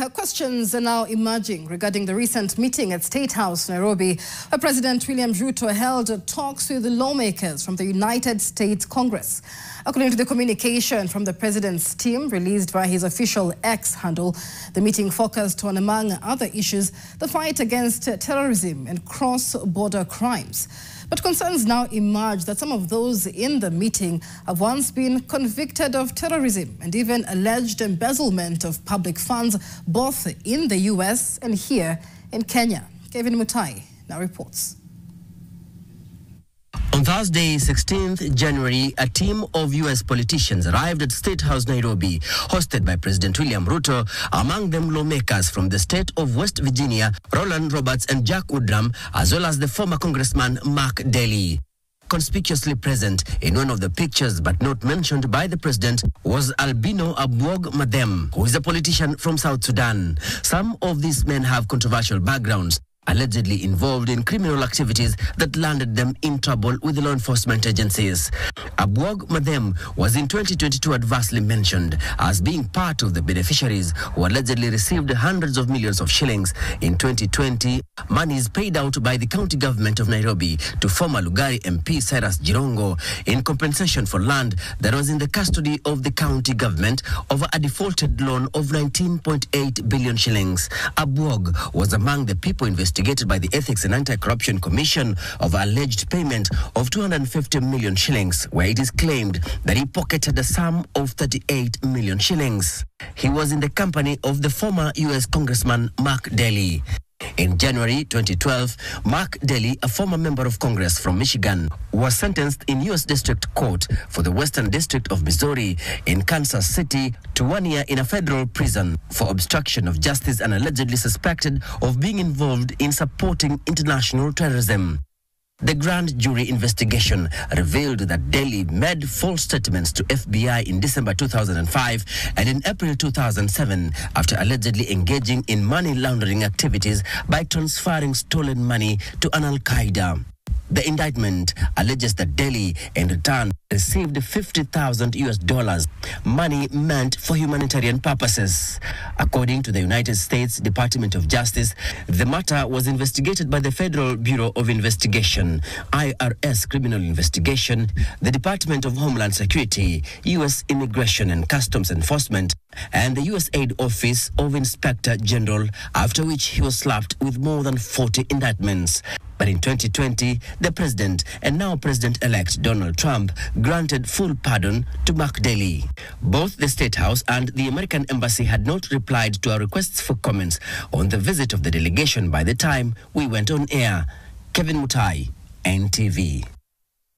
questions are now emerging regarding the recent meeting at State House Nairobi, where President William Ruto held talks with the lawmakers from the United States Congress. According to the communication from the president's team released via his official X handle, the meeting focused on, among other issues, the fight against terrorism and cross-border crimes. But concerns now emerge that some of those in the meeting have once been convicted of terrorism and even alleged embezzlement of public funds, both in the US and here in Kenya. Kevin Mutai now reports. On Thursday, 16th January, a team of U.S. politicians arrived at State House Nairobi, hosted by President William Ruto, among them lawmakers from the state of West Virginia, Roland Roberts and Jack Woodrum, as well as the former Congressman Mark Daly. Conspicuously present in one of the pictures but not mentioned by the president was Albino Abwog Madem, who is a politician from South Sudan. Some of these men have controversial backgrounds, allegedly involved in criminal activities that landed them in trouble with the law enforcement agencies. Abwog Madem was in 2022 adversely mentioned as being part of the beneficiaries who allegedly received hundreds of millions of shillings in 2020, monies paid out by the county government of Nairobi to former Lugari MP Cyrus Jirongo in compensation for land that was in the custody of the county government over a defaulted loan of 19.8 billion shillings. Abwog was among the people investigated by the Ethics and Anti-Corruption Commission of alleged payment of 250 million shillings, where it is claimed that he pocketed a sum of 38 million shillings. He was in the company of the former U.S. Congressman Mark Daly. In January 2012, Mark Daly, a former member of Congress from Michigan, was sentenced in U.S. District Court for the Western District of Missouri in Kansas City to 1 year in a federal prison for obstruction of justice and allegedly suspected of being involved in supporting international terrorism. The grand jury investigation revealed that Daly made false statements to FBI in December 2005 and in April 2007 after allegedly engaging in money laundering activities by transferring stolen money to an Al-Qaeda. The indictment alleges that Daly, in return, received 50,000 US dollars, money meant for humanitarian purposes. According to the United States Department of Justice, the matter was investigated by the Federal Bureau of Investigation, IRS Criminal Investigation, the Department of Homeland Security, U.S. Immigration and Customs Enforcement, and the USAID Office of Inspector General, after which he was slapped with more than 40 indictments. But in 2020, the president and now President-elect Donald Trump granted full pardon to Mark Daly. Both the State House and the American Embassy had not replied to our requests for comments on the visit of the delegation by the time we went on air. Kevin Mutai, NTV.